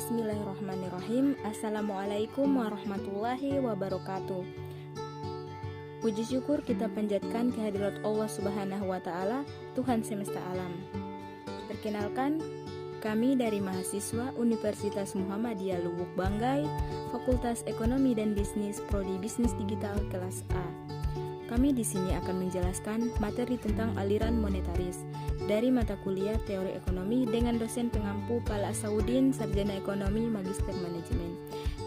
Bismillahirrahmanirrahim. Assalamualaikum warahmatullahi wabarakatuh. Puji syukur kita panjatkan kehadirat Allah Subhanahu wa Ta'ala, Tuhan semesta alam. Perkenalkan, kami dari mahasiswa Universitas Muhammadiyah Lubuk Banggai, Fakultas Ekonomi dan Bisnis, Prodi Bisnis Digital kelas A. Kami di sini akan menjelaskan materi tentang aliran monetaris dari mata kuliah Teori Ekonomi dengan dosen pengampu Pala Saudin, Sarjana Ekonomi, Magister Manajemen.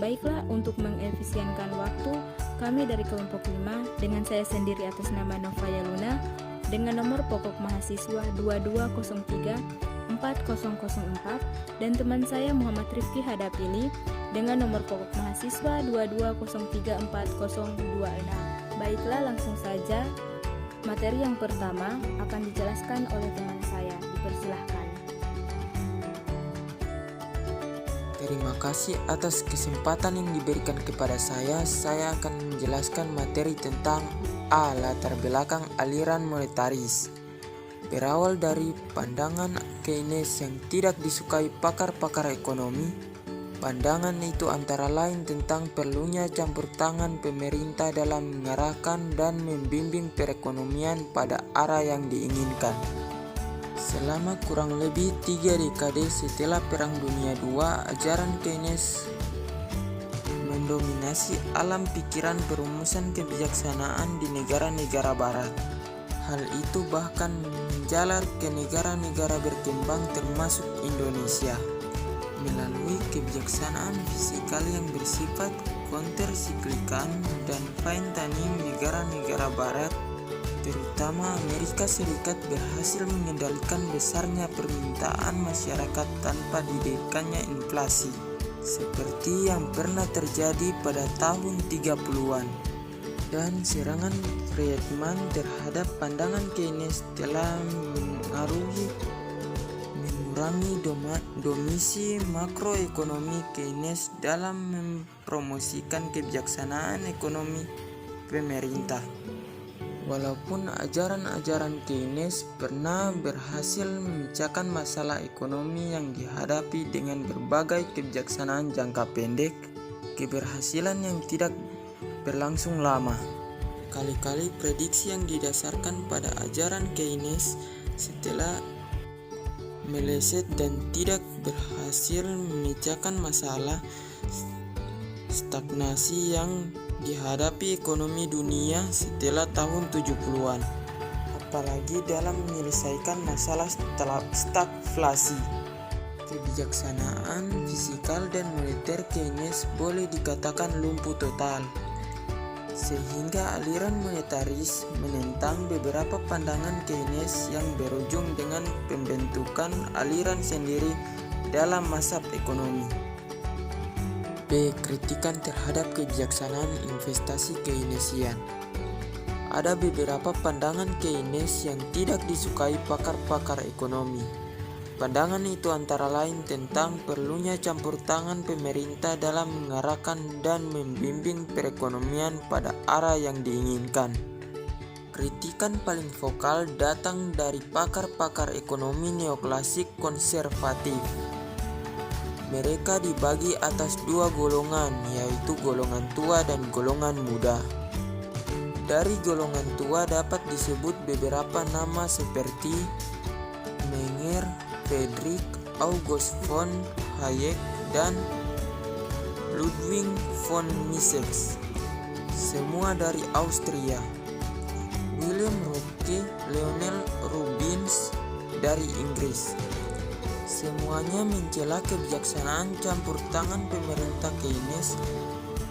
Baiklah, untuk mengefisienkan waktu, kami dari kelompok 5 dengan saya sendiri atas nama Novaya Luna dengan nomor pokok mahasiswa 2203 4004 dan teman saya Muhammad Rifki Hadapili dengan nomor pokok mahasiswa 2203 4026. Baiklah, langsung saja. Materi yang pertama akan dijelaskan oleh teman saya. Dipersilahkan. Terima kasih atas kesempatan yang diberikan kepada saya. Saya akan menjelaskan materi tentang latar belakang aliran monetaris. Berawal dari pandangan Keynes yang tidak disukai pakar-pakar ekonomi. Pandangan itu antara lain tentang perlunya campur tangan pemerintah dalam mengarahkan dan membimbing perekonomian pada arah yang diinginkan. Selama kurang lebih 3 dekade setelah Perang Dunia II, ajaran Keynes mendominasi alam pikiran perumusan kebijaksanaan di negara-negara barat. Hal itu bahkan menjalar ke negara-negara berkembang termasuk Indonesia. Melalui kebijaksanaan fiskal yang bersifat countercyclical dan fine tuning, negara-negara barat, terutama Amerika Serikat, berhasil mengendalikan besarnya permintaan masyarakat tanpa didirikannya inflasi, seperti yang pernah terjadi pada tahun 30-an. Dan serangan Friedman terhadap pandangan Keynes telah mengurangi domisi makroekonomi Keynes dalam mempromosikan kebijaksanaan ekonomi pemerintah. Walaupun ajaran-ajaran Keynes pernah berhasil memecahkan masalah ekonomi yang dihadapi dengan berbagai kebijaksanaan jangka pendek, keberhasilan yang tidak berlangsung lama. Kali-kali prediksi yang didasarkan pada ajaran Keynes setelah meleset dan tidak berhasil memecahkan masalah stagnasi yang dihadapi ekonomi dunia setelah tahun 70-an, apalagi dalam menyelesaikan masalah stagflasi. Kebijaksanaan fiskal dan moneter Keynes boleh dikatakan lumpuh total, sehingga aliran monetaris menentang beberapa pandangan Keynes yang berujung dengan pembentukan aliran sendiri dalam mazhab ekonomi. B. Kritikan terhadap kebijaksanaan investasi Keynesian. Ada beberapa pandangan Keynes yang tidak disukai pakar-pakar ekonomi. Pandangan itu antara lain tentang perlunya campur tangan pemerintah dalam mengarahkan dan membimbing perekonomian pada arah yang diinginkan. Kritikan paling vokal datang dari pakar-pakar ekonomi neoklasik konservatif. Mereka dibagi atas 2 golongan, yaitu golongan tua dan golongan muda. Dari golongan tua dapat disebut beberapa nama seperti Menger, Friedrich August von Hayek, dan Ludwig von Mises, semua dari Austria. William Röpke, Lionel Robbins dari Inggris. Semuanya mencela kebijaksanaan campur tangan pemerintah Keynes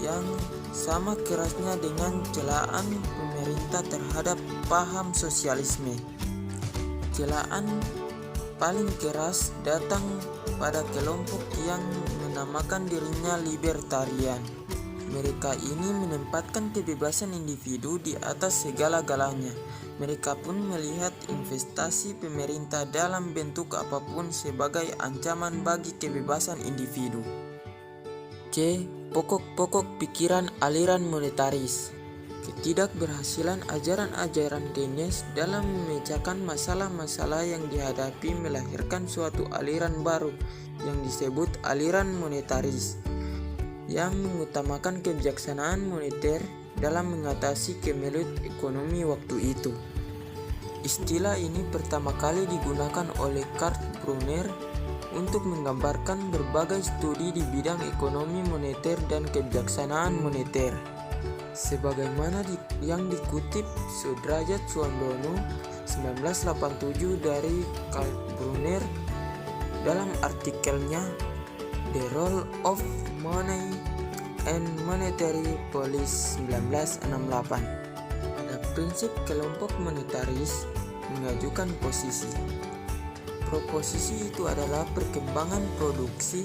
yang sama kerasnya dengan celaan pemerintah terhadap paham sosialisme. Celaan paling keras datang pada kelompok yang menamakan dirinya libertarian. Mereka ini menempatkan kebebasan individu di atas segala-galanya. Mereka pun melihat investasi pemerintah dalam bentuk apapun sebagai ancaman bagi kebebasan individu. C. Pokok-pokok pikiran aliran monetaris. Ketidakberhasilan ajaran-ajaran Keynes dalam memecahkan masalah-masalah yang dihadapi melahirkan suatu aliran baru yang disebut aliran monetaris, yang mengutamakan kebijaksanaan moneter dalam mengatasi kemelut ekonomi waktu itu. Istilah ini pertama kali digunakan oleh Kurt Brunner untuk menggambarkan berbagai studi di bidang ekonomi moneter dan kebijaksanaan moneter. Sebagaimana yang dikutip Sudrajat Suwandono 1987 dari Kurt Brunner dalam artikelnya The Role of Money and Monetary Policy 1968. Pada prinsip kelompok monetaris mengajukan posisi. Proposisi itu adalah perkembangan produksi,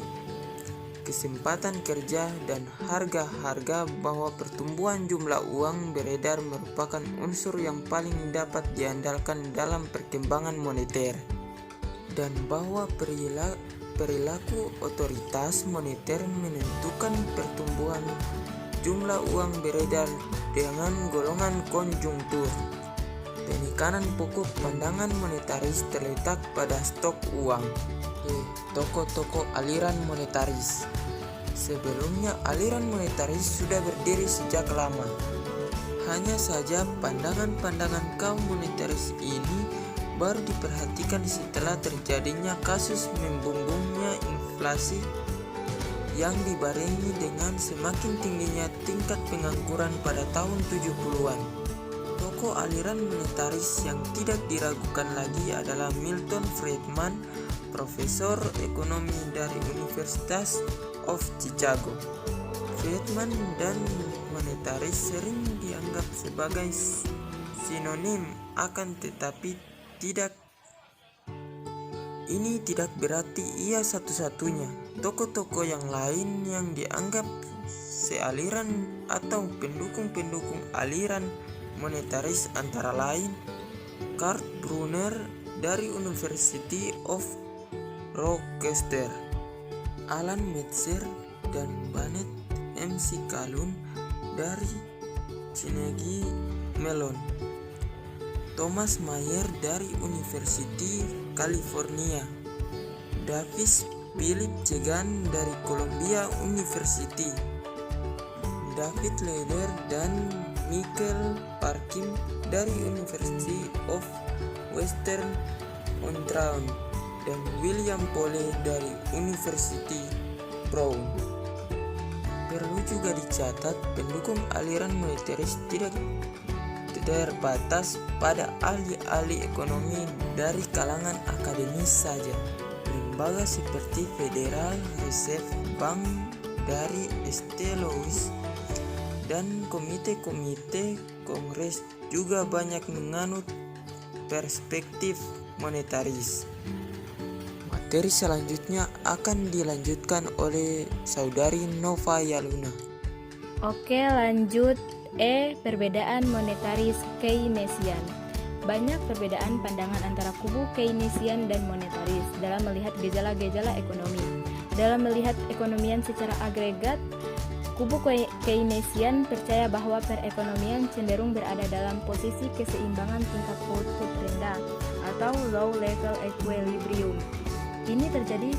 kesempatan kerja, dan harga-harga bahwa pertumbuhan jumlah uang beredar merupakan unsur yang paling dapat diandalkan dalam perkembangan moneter, dan bahwa perilaku otoritas moneter menentukan pertumbuhan jumlah uang beredar dengan golongan konjungtur. Penekanan pokok pandangan monetaris terletak pada stok uang. Tokoh-tokoh aliran monetaris. Sebelumnya aliran monetaris sudah berdiri sejak lama. Hanya saja pandangan-pandangan kaum monetaris ini baru diperhatikan setelah terjadinya kasus membumbungnya inflasi yang dibarengi dengan semakin tingginya tingkat pengangguran pada tahun 70-an. Tokoh aliran monetaris yang tidak diragukan lagi adalah Milton Friedman, profesor ekonomi dari Universitas of Chicago. Friedman dan monetaris sering dianggap sebagai sinonim, akan tetapi ini tidak berarti ia satu-satunya. Tokoh-tokoh yang lain yang dianggap sealiran atau pendukung-pendukung aliran monetaris antara lain Kurt Brunner dari University of Rochester, Alan Metzer dan Bennett McCallum dari Carnegie Mellon, Thomas Mayer dari University California, Davis Philip Chegan dari Columbia University, David Leder dan Michael Parkin dari University of Western Ontario, dan William Pole dari University Brown. Perlu juga dicatat, pendukung aliran monetaris tidak terbatas pada ahli-ahli ekonomi dari kalangan akademis saja. Lembaga seperti Federal Reserve Bank dari St. Louis dan komite-komite Kongres juga banyak menganut perspektif monetaris. Materi selanjutnya akan dilanjutkan oleh Saudari Nova Yaluna. Oke, lanjut. Perbedaan monetaris Keynesian. Banyak perbedaan pandangan antara kubu Keynesian dan monetaris dalam melihat gejala-gejala ekonomi. Dalam melihat ekonomian secara agregat, kubu Keynesian percaya bahwa perekonomian cenderung berada dalam posisi keseimbangan tingkat output rendah atau low level equilibrium. Ini terjadi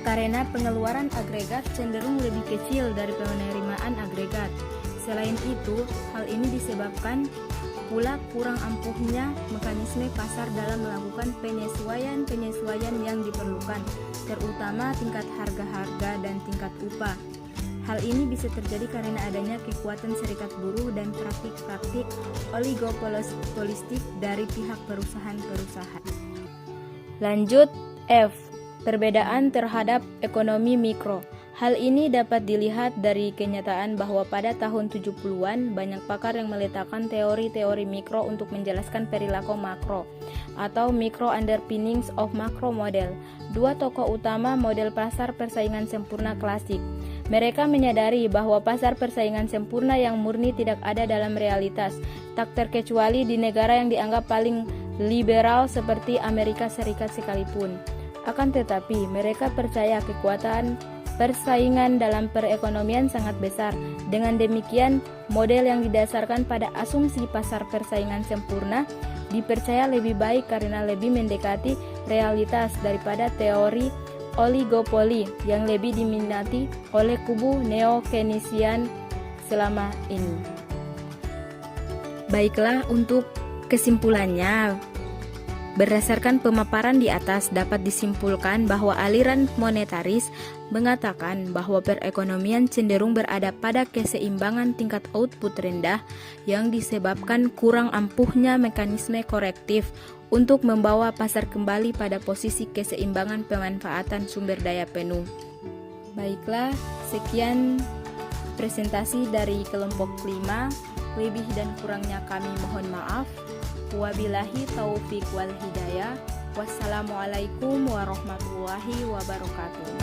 karena pengeluaran agregat cenderung lebih kecil dari penerimaan agregat. Selain itu, hal ini disebabkan pula kurang ampuhnya mekanisme pasar dalam melakukan penyesuaian-penyesuaian yang diperlukan, terutama tingkat harga-harga dan tingkat upah. Hal ini bisa terjadi karena adanya kekuatan serikat buruh dan praktik-praktik oligopolistik dari pihak perusahaan-perusahaan. Lanjut, F. Perbedaan terhadap ekonomi mikro. Hal ini dapat dilihat dari kenyataan bahwa pada tahun 70-an banyak pakar yang meletakkan teori-teori mikro untuk menjelaskan perilaku makro atau micro underpinnings of macro model. Dua tokoh utama model pasar persaingan sempurna klasik. Mereka menyadari bahwa pasar persaingan sempurna yang murni tidak ada dalam realitas, tak terkecuali di negara yang dianggap paling liberal seperti Amerika Serikat sekalipun. Akan tetapi, mereka percaya kekuatan persaingan dalam perekonomian sangat besar. Dengan demikian, model yang didasarkan pada asumsi pasar persaingan sempurna dipercaya lebih baik karena lebih mendekati realitas daripada teori oligopoli yang lebih diminati oleh kubu neo-Keynesian selama ini. Baiklah, untuk kesimpulannya, berdasarkan pemaparan di atas dapat disimpulkan bahwa aliran monetaris mengatakan bahwa perekonomian cenderung berada pada keseimbangan tingkat output rendah yang disebabkan kurang ampuhnya mekanisme korektif untuk membawa pasar kembali pada posisi keseimbangan pemanfaatan sumber daya penuh. Baiklah, sekian presentasi dari kelompok 5. Lebih dan kurangnya kami mohon maaf. Wabillahi taufiq wal hidayah. Wassalamualaikum warahmatullahi wabarakatuh.